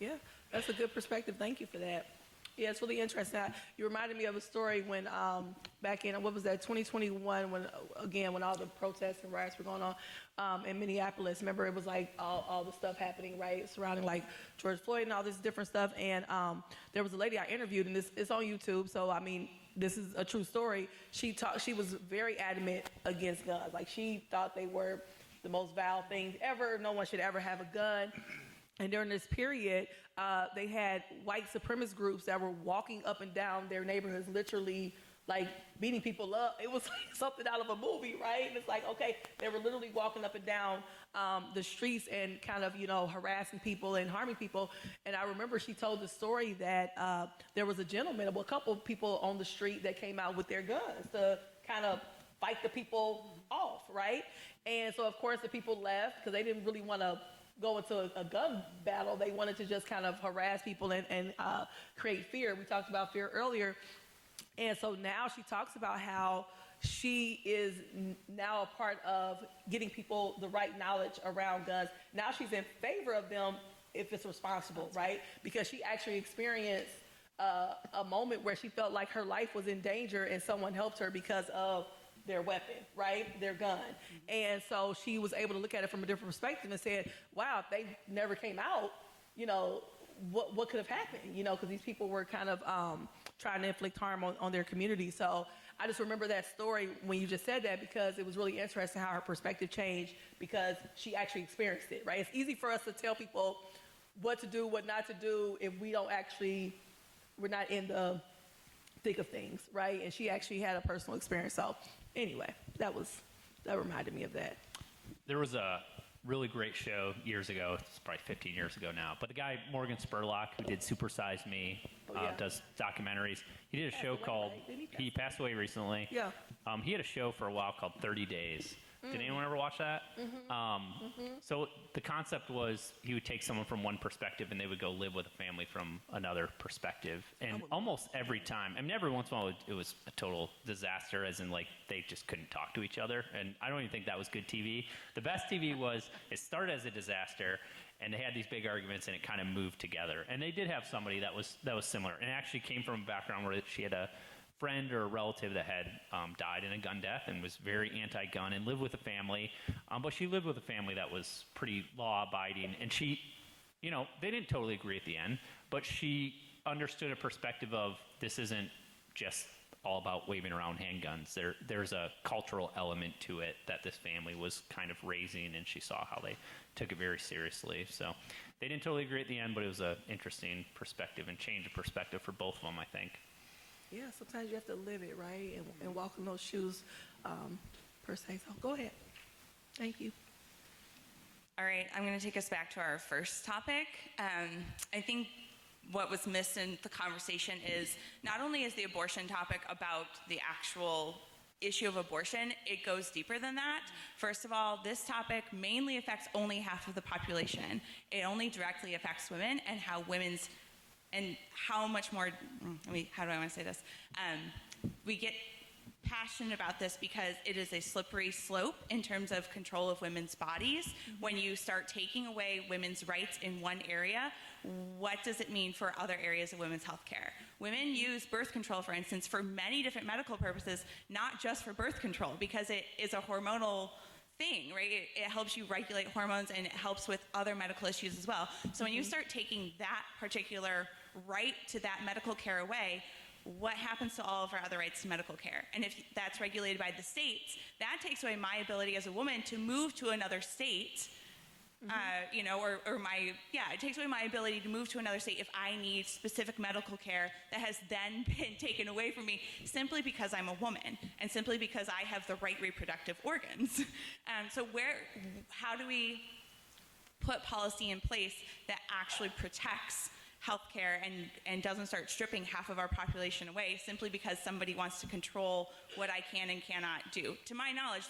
Yeah, that's a good perspective. Thank you for that. Yeah, it's really interesting. You reminded me of a story when back in, what was that, 2021, when all the protests and riots were going on in Minneapolis. Remember, it was like all the stuff happening, right, surrounding like George Floyd and all this different stuff. And there was a lady I interviewed, and it's on YouTube, so I mean, this is a true story. She was very adamant against guns. Like, she thought they were the most vile things ever. No one should ever have a gun. And during this period, they had white supremacist groups that were walking up and down their neighborhoods, literally like beating people up. It was like something out of a movie, right? And it's like, okay, they were literally walking up and down the streets and kind of, harassing people and harming people. And I remember she told the story that there was a gentleman, a couple of people on the street that came out with their guns to kind of fight the people off, right? And so, of course, the people left because they didn't really want to go into a gun battle. They wanted to just kind of harass people and create fear. We talked about fear earlier. And so now she talks about how she is now a part of getting people the right knowledge around guns. Now she's in favor of them if it's responsible, right? Because she actually experienced a moment where she felt like her life was in danger and someone helped her because of their weapon, right? Their gun. Mm-hmm. And so she was able to look at it from a different perspective and said, wow, if they never came out, what could have happened? Because these people were kind of trying to inflict harm on their community. So I just remember that story when you just said that, because it was really interesting how her perspective changed because she actually experienced it, right? It's easy for us to tell people what to do, what not to do, if we're not in the thick of things, right? And she actually had a personal experience. So anyway, that reminded me of that. There was a really great show years ago. It's probably 15 years ago now. But the guy, Morgan Spurlock, who did Super Size Me, does documentaries. He did a show called, he passed away recently. Yeah. He had a show for a while called 30 Days. Did anyone ever watch that? Mm-hmm. So the concept was he would take someone from one perspective and they would go live with a family from another perspective. And almost every time, every once in a while it was a total disaster, as in like they just couldn't talk to each other. And I don't even think that was good TV. The best TV was it started as a disaster and they had these big arguments and it kind of moved together. And they did have somebody that was similar, and it actually came from a background where she had a friend or a relative that had died in a gun death and was very anti-gun and lived with a family. But she lived with a family that was pretty law-abiding. And she, they didn't totally agree at the end, but she understood a perspective of this isn't just all about waving around handguns. There's a cultural element to it that this family was kind of raising, and she saw how they took it very seriously. So they didn't totally agree at the end, but it was an interesting perspective and change of perspective for both of them, I think. Yeah, sometimes you have to live it, right? And walk in those shoes, per se. So go ahead. Thank you. All right, I'm going to take us back to our first topic. I think what was missed in the conversation is not only is the abortion topic about the actual issue of abortion, it goes deeper than that. First of all, this topic mainly affects only half of the population. It only directly affects women and how much more, how do I want to say this? We get passionate about this because it is a slippery slope in terms of control of women's bodies. Mm-hmm. When you start taking away women's rights in one area, what does it mean for other areas of women's health care? Women use birth control, for instance, for many different medical purposes, not just for birth control, because it is a hormonal thing, right? It helps you regulate hormones and it helps with other medical issues as well. So when you start taking that particular right to that medical care away, what happens to all of our other rights to medical care? And if that's regulated by the states, that takes away my ability as a woman to move to another state, it takes away my ability to move to another state if I need specific medical care that has then been taken away from me simply because I'm a woman and simply because I have the right reproductive organs. How do we put policy in place that actually protects healthcare and doesn't start stripping half of our population away simply because somebody wants to control what I can and cannot do? To my knowledge,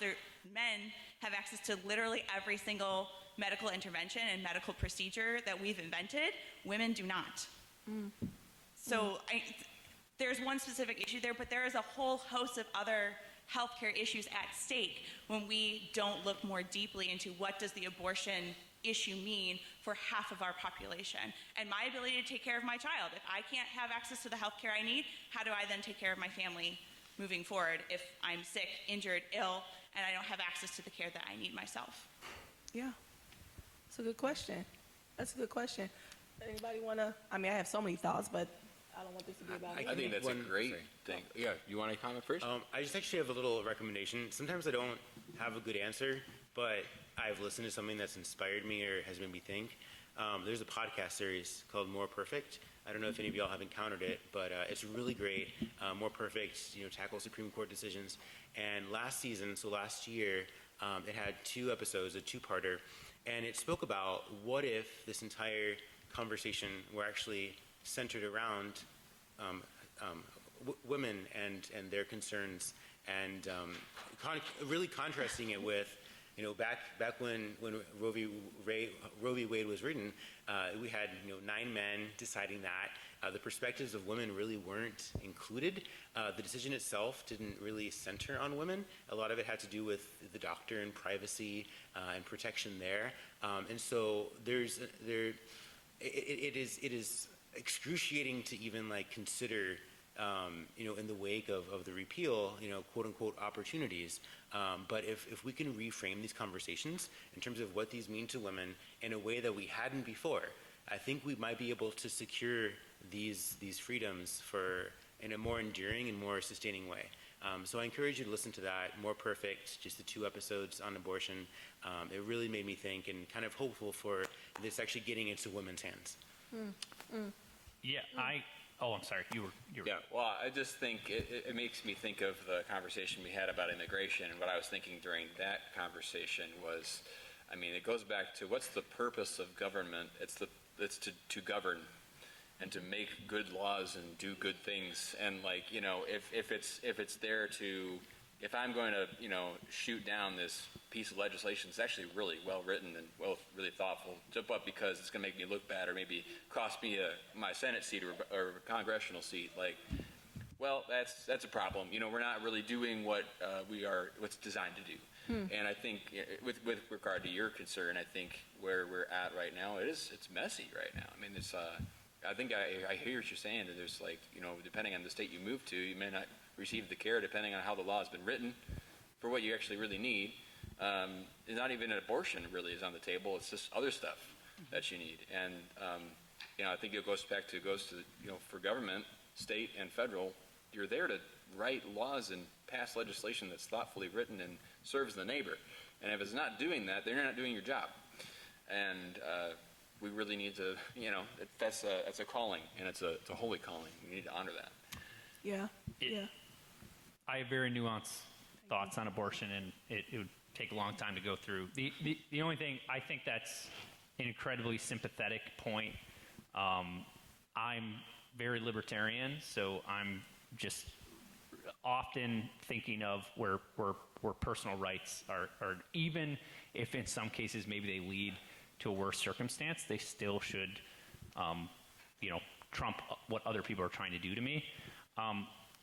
men have access to literally every single medical intervention and medical procedure that we've invented. Women do not. So there's one specific issue there, but there is a whole host of other healthcare issues at stake when we don't look more deeply into what does the abortion issue mean for half of our population. And my ability to take care of my child, if I can't have access to the health care I need, how do I then take care of my family moving forward if I'm sick, injured, ill, and I don't have access to the care that I need myself? Yeah. That's a good question. That's a good question. Anybody want to, I mean, I have so many thoughts, but I don't want this to be about me. I think that's a great thing. Yeah, you want to comment first? I just actually have a little recommendation. Sometimes I don't have a good answer, but I've listened to something that's inspired me or has made me think. There's a podcast series called More Perfect. I don't know if any of y'all have encountered it, but it's really great. More Perfect, tackles Supreme Court decisions. And last year, it had 2 episodes, a 2-parter, and it spoke about what if this entire conversation were actually centered around women and their concerns, and really contrasting it with, back when Roe v. Wade was written, we had 9 men deciding that. The perspectives of women really weren't included. The decision itself didn't really center on women. A lot of it had to do with the doctor and privacy and protection there. And so it is excruciating to even consider, in the wake of the repeal, quote unquote opportunities. But if we can reframe these conversations in terms of what these mean to women in a way that we hadn't before, I think we might be able to secure these freedoms in a more enduring and more sustaining way. So I encourage you to listen to that. More Perfect, just the 2 episodes on abortion. It really made me think and kind of hopeful for this actually getting into women's hands. Yeah, I'm sorry. You were. Yeah, well, I just think it makes me think of the conversation we had about immigration, and what I was thinking during that conversation was, it goes back to what's the purpose of government? It's to govern and to make good laws and do good things. And if it's there to, if I'm going to shoot down this piece of legislation, it's actually really well written and really thoughtful, but because it's going to make me look bad or maybe cost me my Senate seat or a congressional seat, well, that's a problem. We're not really doing what's designed to do. And I think with regard to your concern, I think where we're at right now, it's messy right now. I think I hear what you're saying, that there's depending on the state you move to, you may not receive the care depending on how the law has been written for what you actually really need. It's not even an abortion really is on the table. It's just other stuff that you need. And, I think it goes to, for government, state and federal, you're there to write laws and pass legislation that's thoughtfully written and serves the neighbor. And if it's not doing that, then you're not doing your job. And we really need to, that's a calling, and it's a holy calling. We need to honor that. Yeah. I have very nuanced thoughts on abortion, and it would take a long time to go through. The only thing, I think that's an incredibly sympathetic point. I'm very libertarian, so I'm just often thinking of where personal rights are, even if in some cases maybe they lead to a worse circumstance, they still should, trump what other people are trying to do to me.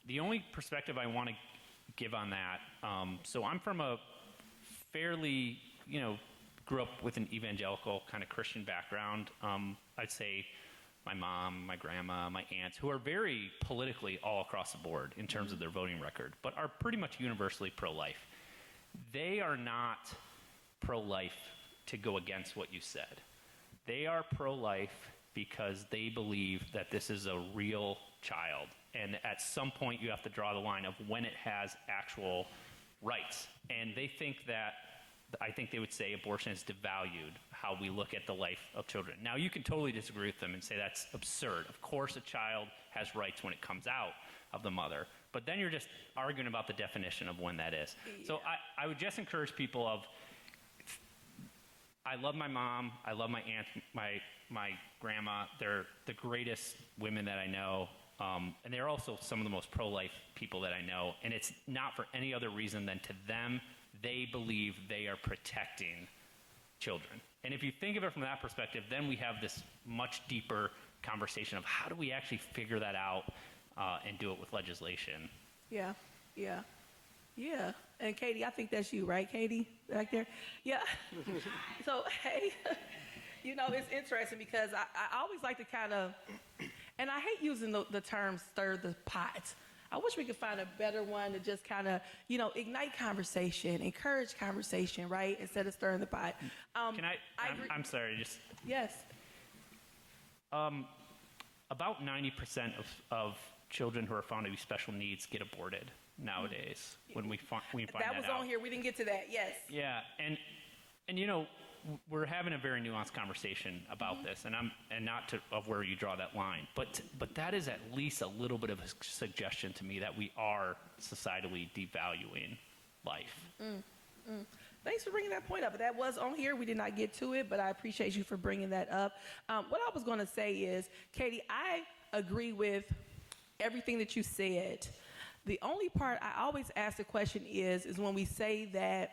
The only perspective I want to give on that, so I'm from a fairly, grew up with an evangelical kind of Christian background. I'd say my mom, my grandma, my aunts, who are very politically all across the board in terms of their voting record, but are pretty much universally pro-life. They are not pro-life to go against what you said. They are pro-life because they believe that this is a real child, and at some point you have to draw the line of when it has actual rights. And they think that, I think they would say abortion is devalued how we look at the life of children. Now, you can totally disagree with them and say that's absurd. Of course a child has rights when it comes out of the mother, but then you're just arguing about the definition of when that is. Yeah. So I would just encourage people I love my mom, I love my aunt, my grandma. They're the greatest women that I know, and they're also some of the most pro-life people that I know, and it's not for any other reason than to them, they believe they are protecting children. And if you think of it from that perspective, then we have this much deeper conversation of how do we actually figure that out and do it with legislation. Yeah. And Katie, I think that's you, right, Katie, back there? Yeah. So, hey, You know, it's interesting because I always like to kind of, and I hate using the term stir the pot. I wish we could find a better one to just kind of, you know, ignite conversation, encourage conversation, right? Instead of stirring the pot. Can I agree. I'm sorry, just Yes. about 90% of children who are found to be special needs get aborted nowadays. When we find That was out. on here. We didn't get to that. Yes. Yeah, and you know, we're having a very nuanced conversation about this, and not of where you draw that line, but that is at least a little bit of a suggestion to me that we are societally devaluing life. Thanks for bringing that point up. That was on here. We did not get to it, but I appreciate you for bringing that up. What I was going to say is, Katie, I agree with everything that you said. The only part I always ask the question is when we say that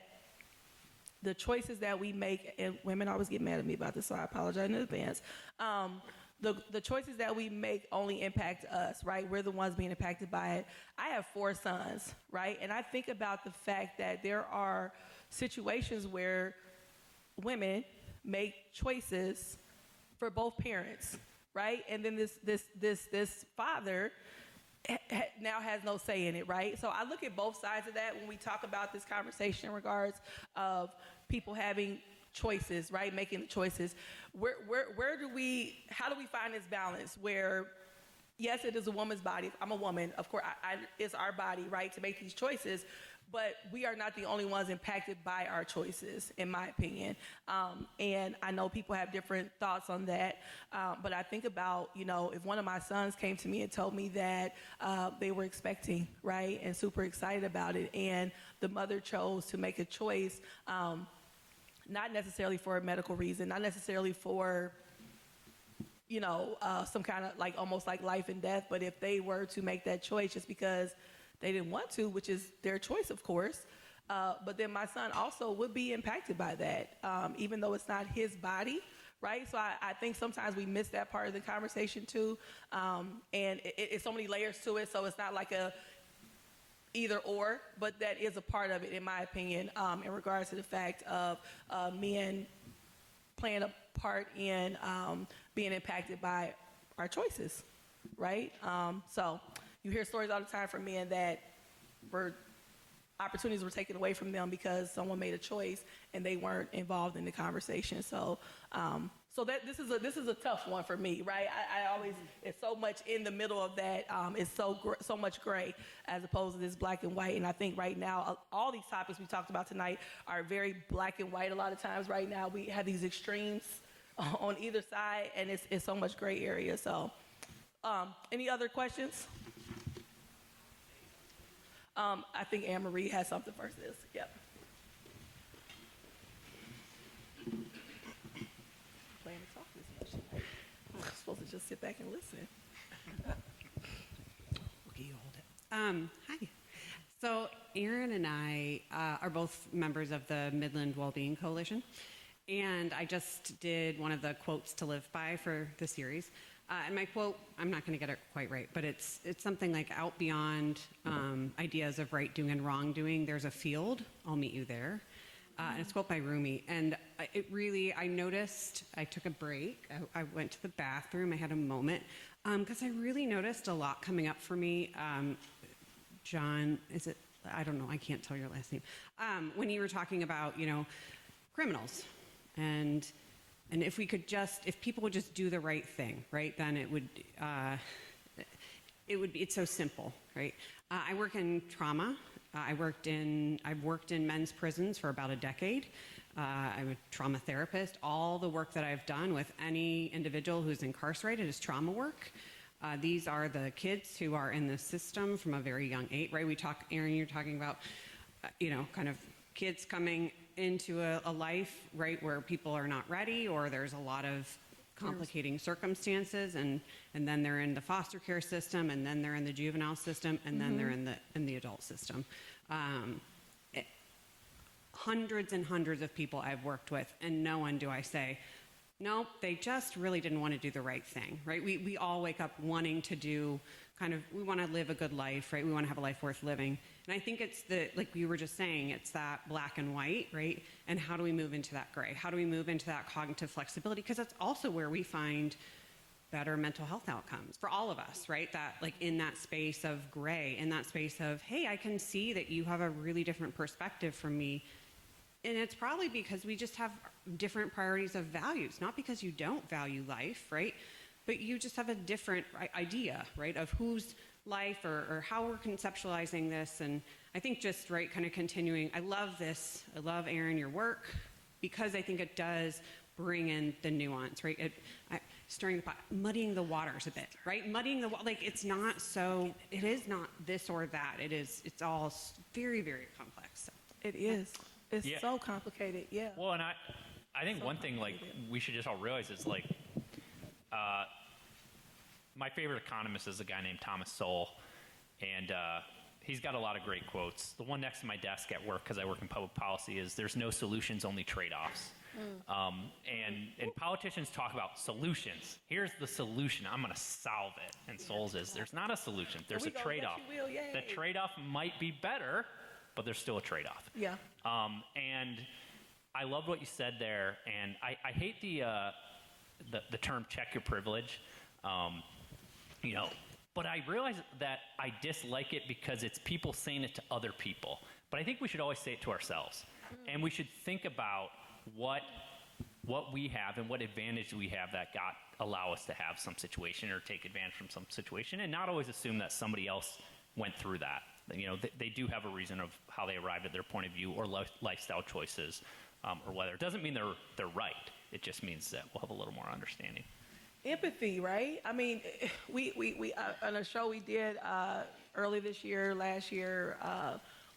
the choices that we make, and women always get mad at me about this, so I apologize in advance. The choices that we make only impact us, right? We're the ones being impacted by it. I have 4 sons, right? And I think about the fact that there are situations where women make choices for both parents, right? And then this father now has no say in it, right? So I look at both sides of that when we talk about this conversation in regards of people having choices, right? Making the choices. How do we find this balance where, yes, it is a woman's body. I'm a woman. Of course, it's our body, right, to make these choices. But we are not the only ones impacted by our choices, in my opinion. And I know people have different thoughts on that. But I think about, you know, if one of my sons came to me and told me that they were expecting, right, and super excited about it, and the mother chose to make a choice, not necessarily for a medical reason, not necessarily for, you know, some kind of like almost like life and death, but if they were to make that choice just because they didn't want to, which is their choice, of course, but then my son also would be impacted by that, even though it's not his body, right? So I think sometimes we miss that part of the conversation too, and it's so many layers to it, so it's not like a either or, but that is a part of it, in my opinion, in regards to the fact of men playing a part in being impacted by our choices, right? So you hear stories all the time from men that opportunities were taken away from them because someone made a choice and they weren't involved in the conversation. So, this is a tough one for me, right? I always, it's so much in the middle of that. It's so much gray as opposed to this black and white. And I think right now, all these topics we talked about tonight are very black and white. A lot of times right now we have these extremes on either side, and it's so much gray area. So, any other questions? I think Anne Marie has something first. Yep. Playing to talk this much. I'm supposed to just sit back and listen. Okay, you hold it. Hi. So Aaron and I are both members of the Midland Wellbeing Coalition, and I just did one of the quotes to live by for the series. And my quote, I'm not going to get it quite right, but it's something like, out beyond ideas of right doing and wrong doing, there's a field, I'll meet you there. And it's a quote by Rumi. And I noticed, I took a break, I went to the bathroom, I had a moment, because I really noticed a lot coming up for me. John, I don't know, I can't tell your last name. When you were talking about, criminals, and if people would just do the right thing, right, then it's so simple, right? I work in trauma. I've worked in men's prisons for about a decade. I'm a trauma therapist. All the work that I've done with any individual who's incarcerated is trauma work. These are the kids who are in the system from a very young age, right? Aaron, you're talking about, kind of kids coming into a life, right, where people are not ready, or there's a lot of complicating circumstances, and then they're in the foster care system, and then they're in the juvenile system, and then they're in the adult system. Hundreds and hundreds of people I've worked with, and no one do I say, no, they just really didn't want to do the right thing, right? We all wake up wanting to do we want to live a good life, right? We want to have a life worth living. And I think it's like you were just saying, it's that black and white, right? And how do we move into that gray? How do we move into that cognitive flexibility? Because that's also where we find better mental health outcomes for all of us, right? That like in that space of gray, in that space of, hey, I can see that you have a really different perspective from me. And it's probably because we just have different priorities of values, not because you don't value life, right? But you just have a different idea, right, of whose life or how we're conceptualizing this. And I think just, right, kind of continuing, I love this. I love, Aaron, your work, because I think it does bring in the nuance, right? Stirring the pot, muddying the waters a bit, right? Muddying the like it is not this or that. It's all very, very complex. So. It is. It's Yeah. so complicated. Yeah. Well, and I think one thing like we should just all realize is like, my favorite economist is a guy named Thomas Sowell, and he's got a lot of great quotes. The one next to my desk at work, because I work in public policy, is "There's no solutions, only trade-offs." And politicians talk about solutions. Here's the solution. I'm going to solve it. And Sowell's is there's not a solution. There's a we gonna trade-off. let you will, yay. The trade-off might be better, but there's still a trade-off. Yeah. And I loved what you said there, and I hate the term "check your privilege," but I realize that I dislike it because it's people saying it to other people. But I think we should always say it to ourselves, and we should think about what we have and what advantage we have that allow us to have some situation or take advantage from some situation, and not always assume that somebody else went through that. They do have a reason of how they arrived at their point of view or lifestyle choices, or whether it doesn't mean they're right. It just means that we'll have a little more understanding. Empathy, right? I mean, we on a show we did early last year,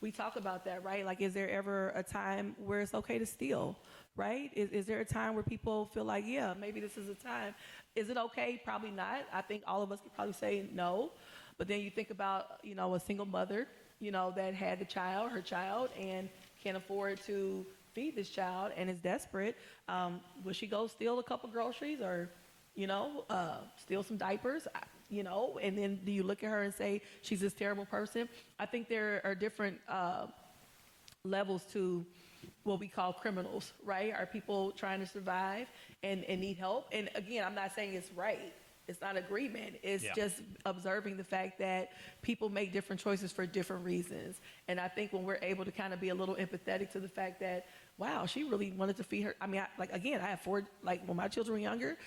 we talk about that, right? Like, is there ever a time where it's okay to steal, right? Is there a time where people feel like, yeah, maybe this is a time? Is it okay? Probably not. I think all of us could probably say no. But then you think about, a single mother, that had her child, and can't afford to feed this child and is desperate. Will she go steal a couple groceries or, steal some diapers? And then do you look at her and say she's this terrible person? I think there are different levels to what we call criminals, right? Are people trying to survive and need help? And again, I'm not saying it's right. It's not agreement. It's just observing the fact that people make different choices for different reasons. And I think when we're able to kind of be a little empathetic to the fact that, wow, she really wanted to feed her. I mean, I have 4, when my children were younger,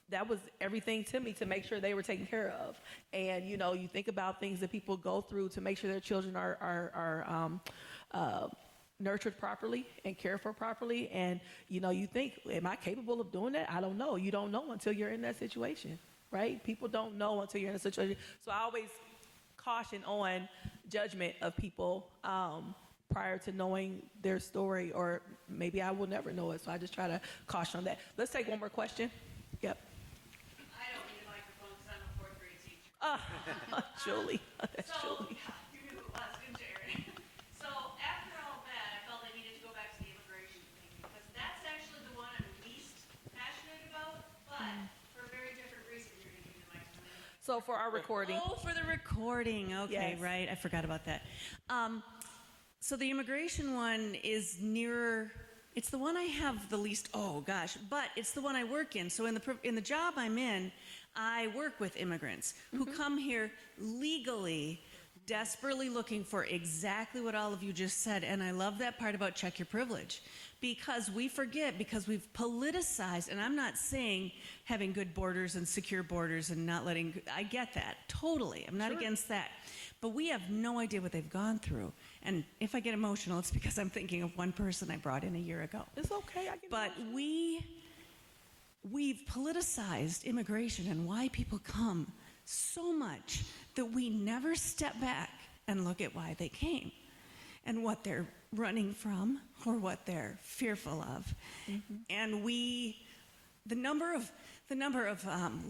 that was everything to me to make sure they were taken care of. And, you think about things that people go through to make sure their children are nurtured properly and cared for properly. And, you think, am I capable of doing that? I don't know. You don't know until you're in that situation, right? People don't know until you're in a situation. So I always caution on judgment of people prior to knowing their story, or maybe I will never know it. So I just try to caution on that. Let's take one more question. Yep. I don't need a microphone because I'm a 4th grade teacher. Julie. That's Julie. You knew who it was, didn't you, Erin? So after all that, I felt I needed to go back to the immigration thing because that's actually the one I'm least passionate about, but for a very different reason. You're going to give me the microphone. So for our recording. Oh, for the recording. Okay, Yes. right. I forgot about that. So the immigration one is nearer. It's the one I have the least. Oh gosh, but it's the one I work in. So in the job I'm in, I work with immigrants who come here legally, desperately looking for exactly what all of you just said. And I love that part about check your privilege, because we forget, because we've politicized. And I'm not saying having good borders and secure borders and not letting. I get that totally. I'm not against that. But we have no idea what they've gone through. And if I get emotional, it's because I'm thinking of one person I brought in a year ago. It's okay. But we've politicized immigration and why people come so much that we never step back and look at why they came and what they're running from or what they're fearful of. And the number of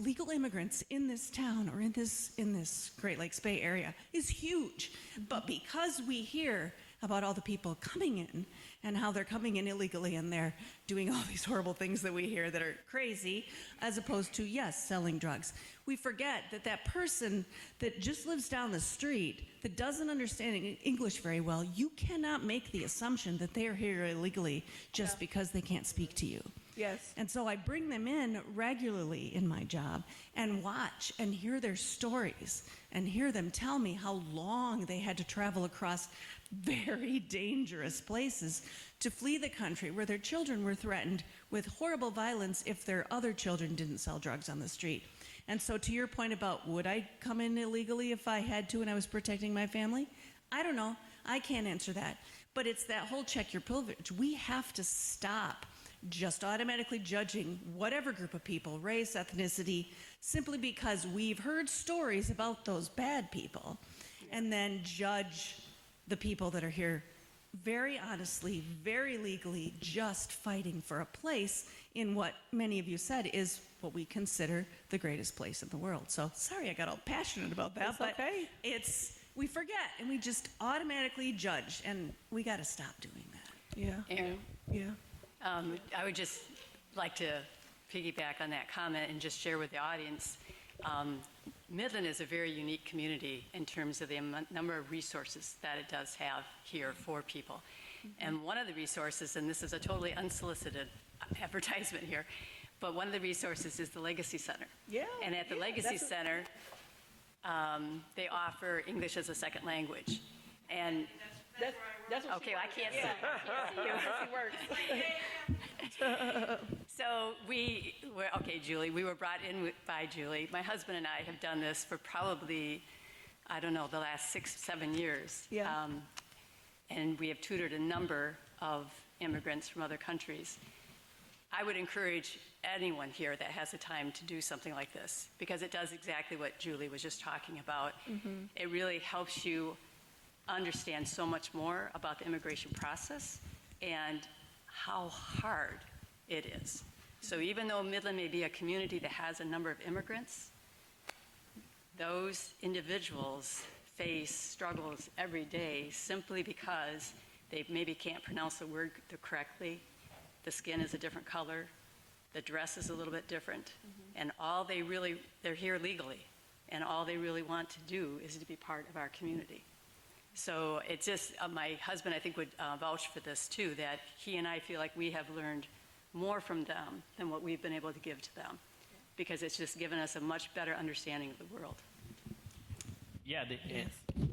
legal immigrants in this town or in this Great Lakes Bay area is huge. But because we hear about all the people coming in and how they're coming in illegally and they're doing all these horrible things that we hear that are crazy, as opposed to, yes, selling drugs. We forget that that person that just lives down the street, that doesn't understand English very well, you cannot make the assumption that they are here illegally just because they can't speak to you. Yes. And so I bring them in regularly in my job and watch and hear their stories and hear them tell me how long they had to travel across very dangerous places to flee the country where their children were threatened with horrible violence if their other children didn't sell drugs on the street. And so to your point about would I come in illegally if I had to and I was protecting my family? I don't know. I can't answer that. But it's that whole check your privilege. We have to stop just automatically judging whatever group of people, race, ethnicity, simply because we've heard stories about those bad people, and then judge the people that are here very honestly, very legally, just fighting for a place in what many of you said is what we consider the greatest place in the world. So sorry I got all passionate about that, That's but okay. we forget and we just automatically judge, and we got to stop doing that. Yeah. Aaron, Yeah. I would just like to piggyback on that comment and just share with the audience. Midland is a very unique community in terms of the number of resources that it does have here for people. And one of the resources, and this is a totally unsolicited advertisement here, but one of the resources is the Legacy Center. Yeah. And at the Legacy Center, they offer English as a second language. And That's what okay, I can't see. So okay, Julie, we were brought in by Julie. My husband and I have done this for probably, I don't know, the last 6-7 years. Yeah. And we have tutored a number of immigrants from other countries. I would encourage anyone here that has the time to do something like this, because it does exactly what Julie was just talking about. Mm-hmm. It really helps you understand so much more about the immigration process and how hard it is. So even though Midland may be a community that has a number of immigrants, those individuals face struggles every day simply because they maybe can't pronounce the word correctly, the skin is a different color, the dress is a little bit different, and they're here legally, and all they really want to do is to be part of our community. So it's just, my husband, I think, would vouch for this too, that he and I feel like we have learned more from them than what we've been able to give to them, because it's just given us a much better understanding of the world. Yeah,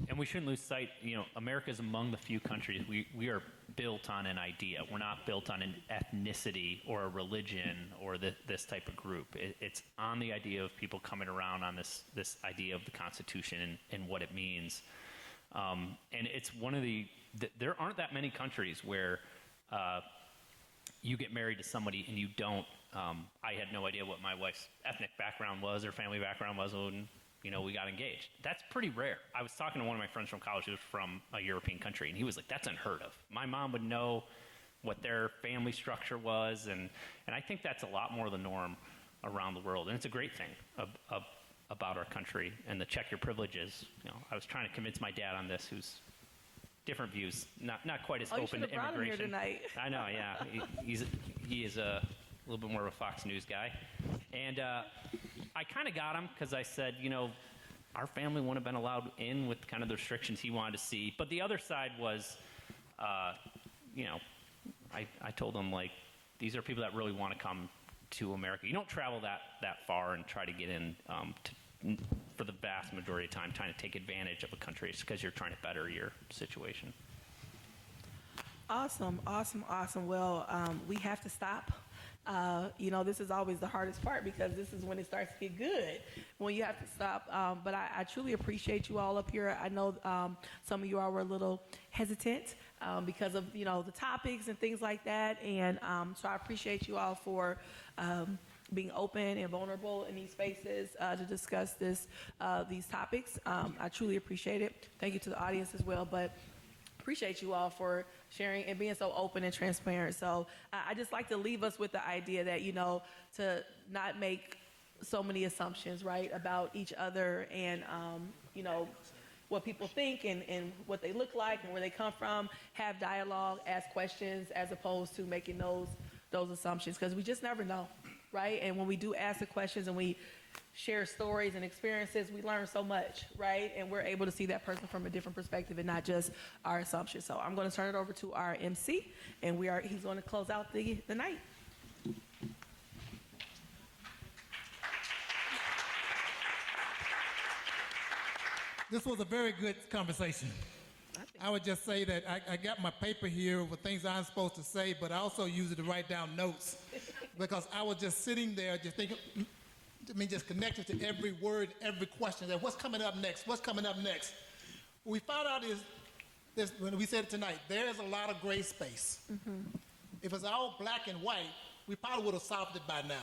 and we shouldn't lose sight, America is among the few countries, we are built on an idea. We're not built on an ethnicity or a religion or this type of group. It's on the idea of people coming around on this idea of the Constitution and what it means. And it's there aren't that many countries where you get married to somebody and you don't. I had no idea what my wife's ethnic background was or family background was when we got engaged. That's pretty rare. I was talking to one of my friends from college who was from a European country, and he was like, that's unheard of. My mom would know what their family structure was, and I think that's a lot more the norm around the world, and it's a great thing about our country. And the check your privileges, I was trying to convince my dad on this, who's different views, not quite as open to brought him here immigration. tonight. I know, yeah. He is a little bit more of a Fox News guy. And I kind of got him because I said, our family wouldn't have been allowed in with kind of the restrictions he wanted to see. But the other side was, I told him, like, these are people that really want to come to America. You don't travel that far and try to get in for the vast majority of the time, trying to take advantage of a country. It's because you're trying to better your situation. Awesome. Well, we have to stop. This is always the hardest part because this is when it starts to get good, when you have to stop. But I truly appreciate you all up here. I know some of you all were a little hesitant because of, the topics and things like that. And so I appreciate you all for being open and vulnerable in these spaces to discuss these topics. I truly appreciate it. Thank you to the audience as well. But appreciate you all for sharing and being so open and transparent. So I just like to leave us with the idea that, to not make so many assumptions, right, about each other and, what people think and what they look like and where they come from, have dialogue, ask questions, as opposed to making those assumptions, because we just never know, right? And when we do ask the questions and we share stories and experiences, we learn so much, right? And we're able to see that person from a different perspective and not just our assumptions. So I'm going to turn it over to our MC, and he's going to close out the night. This was a very good conversation. I would just say that I got my paper here with things I'm supposed to say, but I also use it to write down notes because I was just sitting there just thinking, just connected to every word, every question. That what's coming up next? What's coming up next? What we found out is, when we said it tonight, there's a lot of gray space. Mm-hmm. If it's all black and white, we probably would have solved it by now.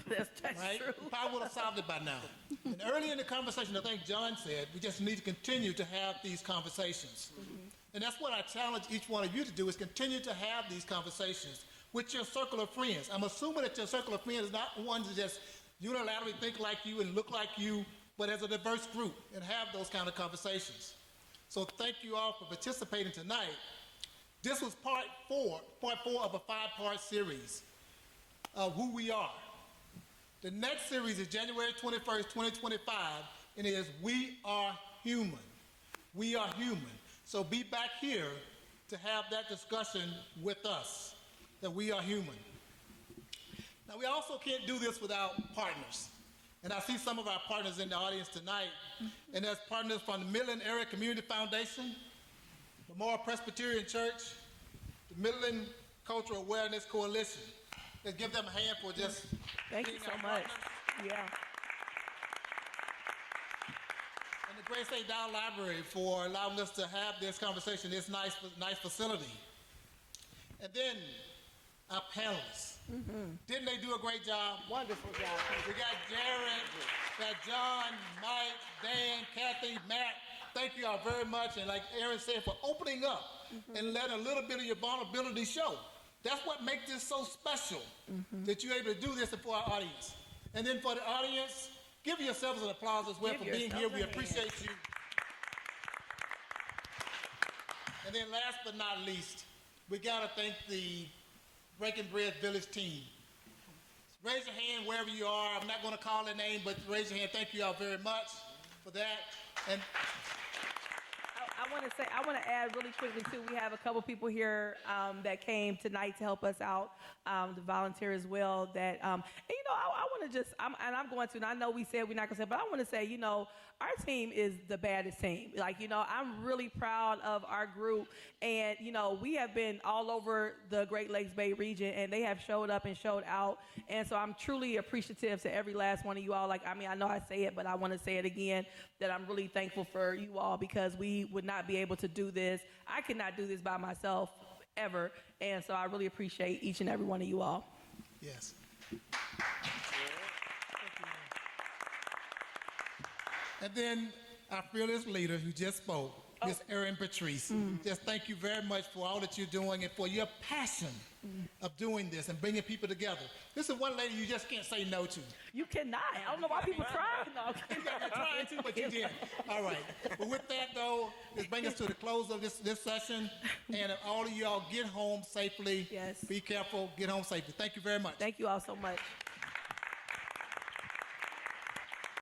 That's right? true. We probably would have solved it by now. And early in the conversation, I think John said, we just need to continue to have these conversations. Mm-hmm. And that's what I challenge each one of you to do, is continue to have these conversations with your circle of friends. I'm assuming that your circle of friends is not ones that just unilaterally think like you and look like you, but as a diverse group, and have those kind of conversations. So thank you all for participating tonight. This was part four of a 5-part series of who we are. The next series is January 21st, 2025, and it is We Are Human. We are human. So be back here to have that discussion with us, that we are human. Now, we also can't do this without partners. And I see some of our partners in the audience tonight, and there's partners from the Midland Community Foundation, Memorial Presbyterian Church, the Midland Cultural Awareness Coalition. Let's give them a hand for just Thank you being so our much. partners. Yeah. And the Grace A. Dow Library for allowing us to have this conversation, this nice facility. And then our panelists. Mm-hmm. Didn't they do a great job? Wonderful job. We got Jared, got John, Mike, Dan, Kathy, Matt. Thank you all very much. And like Aaron said, for opening up and letting a little bit of your vulnerability show. That's what makes this so special, that you're able to do this for our audience. And then for the audience, give yourselves an applause as well for being here. We appreciate you. And then last but not least, we got to thank the Breaking Bread Village team. Raise your hand wherever you are. I'm not going to call their name, but raise your hand. Thank you all very much for that. And I want to add really quickly too. We have a couple people here that came tonight to help us out, to volunteer as well. That and I want to just, I'm going to, and I know we said we're not going to say, but I want to say, our team is the baddest team. I'm really proud of our group, and we have been all over the Great Lakes Bay region, and they have showed up and showed out, and so I'm truly appreciative to every last one of you all. I know I say it, but I want to say it again, that I'm really thankful for you all, because we would not be able to do this. I could not do this by myself ever, and so I really appreciate each and every one of you all. yes. And then our fearless leader who just spoke, Ms. Erin Patrice. Just thank you very much for all that you're doing and for your passion of doing this and bringing people together. This is one lady you just can't say no to. You cannot. I don't know why people try. No, You're trying to, but you did. All right. But with that, though, this brings us to the close of this session. And all of y'all get home safely. Yes. Be careful. Get home safely. Thank you very much. Thank you all so much.